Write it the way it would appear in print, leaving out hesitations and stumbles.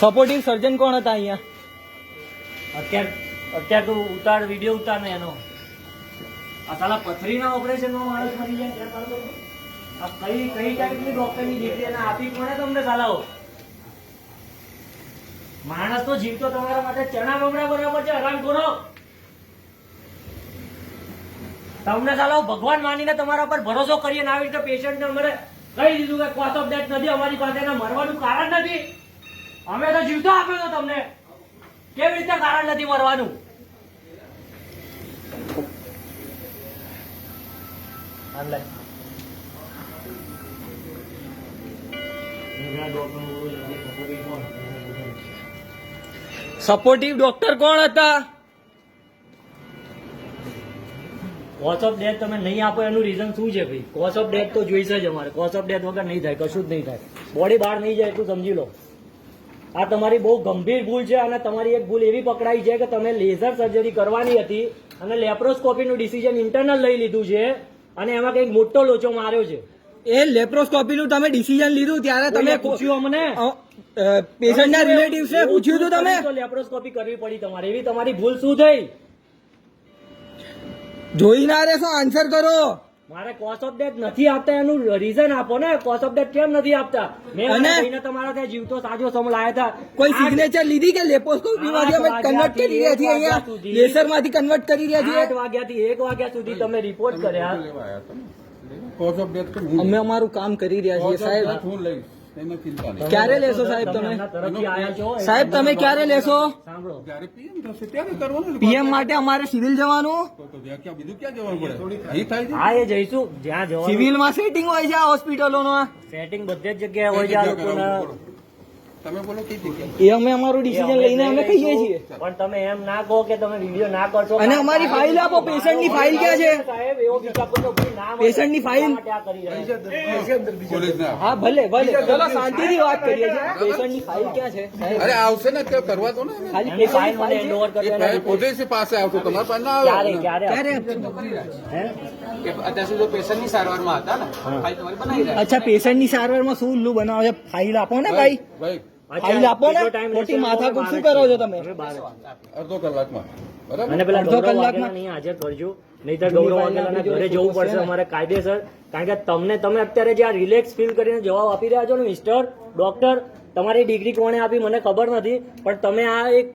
Supportive સર્જન કોણ હતા અહીંયા? અત્યારે તું ઉતાર, વિડીયો ઉતાર ને એનો. આ સાલા પથરીના ઓપરેશનમાં માણસ મરી જાય ત્યાં ચાલો. આ કઈ ટાઈપની ડોક્ટરની ડિગ્રી એને આપી કોણે તમને સાલાઓ? માણસ તો જીવ તો તમારા માટે ચણા બમણા બરાબર છે. હરામ ખોરો તમને સાલાઓ ભગવાન માનીને તમારા પર ભરોસો કરીએ ને આવી રીતે પેશન્ટને અમારે કહી દીધું કે કોઝ ઓફ ડેથ નથી અમારી પાસે, એના મરવાનું કારણ નથી. અમે તો જીવતો આપ્યો તો તમને, કેવી રીતે કારણ નથી મરવાનું? સપોર્ટિવ ડોક્ટર કોણ હતા? કોઝ ઓફ ડેથ તમે નહીં આપો એનું રીઝન શું છે ભાઈ? કોઝ ઓફ ડેથ તો જોઈશે જ અમારે. કોઝ ઓફ ડેથ વગર નહીં થાય, કશું જ નહીં થાય. બોડી બહાર નહીં જાય એટલું સમજી લો. આ તમારી બહુ ગંભીર ભૂલ છે અને તમારી એક ભૂલ એવી પકડાઈ છે કે તમે લેઝર સર્જરી કરવાની હતી અને લેપ્રોસ્કોપીનું ડિસિઝન ઇન્ટરનલ લઈ લીધું છે અને એમાં કંઈક મોટો લોચો માર્યો છે. એ લેપ્રોસ્કોપીનું તમે ડિસિઝન લીધું ત્યારે તમે પૂછ્યું અમને? પેશન્ટના રિલેટિવ્સને પૂછ્યું હતું તમે? લેપ્રોસ્કોપી કરવી પડી તમારે, એવી તમારી ભૂલ શું થઈ? જોઈ ના રહેશો, આન્સર કરો. મારે કોઝ ઓફ ડેથ નથી આપતા એનું રીઝન આપો ને. કોઝ ઓફ ડેથ કેમ નથી આપતા? મેં અને તમારા ત્યાં જીવતો સાજો સમ લાયા હતા. કોઈ સિગ્નેચર લીધી કે લેપ્રોસ્કોપી માંથી અમે કન્વર્ટ કરી રહ્યા છીએ, અહીંયા લેસર માંથી કન્વર્ટ કરી રહ્યા છીએ? 8 વાગ્યાથી 1 વાગ્યા સુધી તમે રિપોર્ટ કર્યા. કોઝ ઓફ ડેથ અમે અમારું કામ કરી રહ્યા છીએ સાહેબ. હું લઈશ, એમાં ચિંતા નહીં. ક્યારે લેશો સાહેબ તમે? તરફથી આયા છો સાહેબ તમે ક્યારે લેશો? સાંભળો, જ્યારે પીએમ થશે ત્યારે કરવાનું ને. પીએમ માટે અમારે સિવિલ જવાનું. તો ક્યાં બીજું ક્યાં જવાનું પડે? અહીં થાય છે. હા એ જઈશું જ્યાં જવાનું. સિવિલમાં સેટિંગ હોય છે આ હોસ્પિટલોનો. સેટિંગ બધે જ જગ્યાએ હોય છે આ લોકોના. તમે બોલો કઈ જગ્યાએ? એ અમે અમારું ડિસિઝન લઈને અમે કહીએ છીએ. પણ તમે એમ ના કહો કે તમે વિડીયો ના કરશો. અને અમારી ફાઇલ આપો. પેશન્ટની ફાઇલ ક્યાં છે? સાહેબ એવો બીજા કોઈનો કોઈ નામ પેશન્ટની ફાઇલ? માટે આ કરી રહ્યા છે. પોલીસના. હા ભલે ભલે, ચલો શાંતિથી વાત કરીએ છીએ. પેશન્ટની ફાઇલ ક્યાં છે સાહેબ? અરે આવશે ને કે કરવા દો ને. ખાલી એમની ફાઇલ મને પેશન્ટની હેન્ડ ઓવર કરી એ દેના. ભાઈ પોતે જ પાસે આવતો, તમારા પાસે ના ક્યારે આવે. ક્યારે ક્યારે? હે? અત્યાર સુધી પેશન્ટની સારવારમાં હતા ને, ફાઇલ તમારી બનાવી રહ્યા. અચ્છા, પેશન્ટની સારવારમાં શું ઉલ્લુ બનાવે છે? ફાઇલ આપો ને ભાઈ. ભાઈ ફાઇલ આપો ને. ખોટી માથાકૂટ શું કરો છો તમે? હવે બહાર. અડધો કલાકમાં બરાબર. અને પેલા અડધો ગૌરવ કલાકમાં વાઘેલા નહીં હાજર કરજો, નહીંતર ગૌરવ વાઘેલાના ઘરે જવું પડશે અમારે કાયદેસર. કારણ કે તમે અત્યારે જે આ રિલેક્સ ફીલ કરીને જવાબ આપી રહ્યા છો ને મિસ્ટર ડોક્ટર, તમારી ડિગ્રી કોણે આપી મને ખબર નથી, પણ તમે આ એક